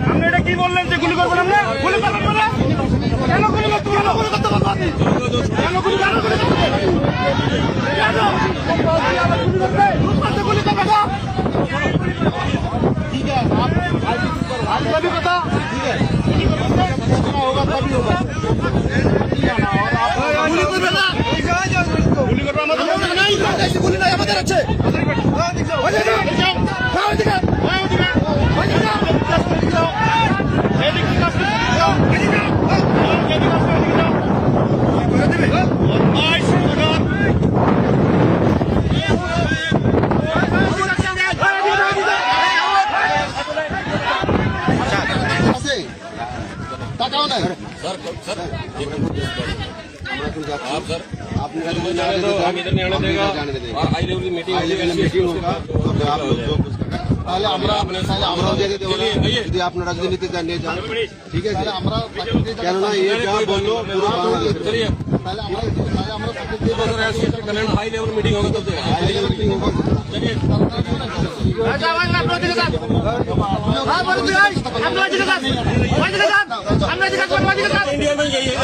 আপনি এটা কি বললেন যে গুলি করবেন? আমরা গুলি করবেন না, কেন গুলি করতে পারবো? কেন গুলি করতে গুলি করবে না? ठीक है, आप सभी पता ठीक है, होगा तभी होगा। गुली करबे ना, गुली करबे আমাদের নাই, দেশি গুলি নাই আমাদের আছে। आप इधर नहीं आने देगा और हाई लेवल की मीटिंग होगा যদি আপনারা রাজনীতিতে জানিয়ে যান, ঠিক আছে, আমরা কেননা ये যা বললো পুরো चलिए हाई लेवल मीटिंग होगा तब इंडिया में यही है।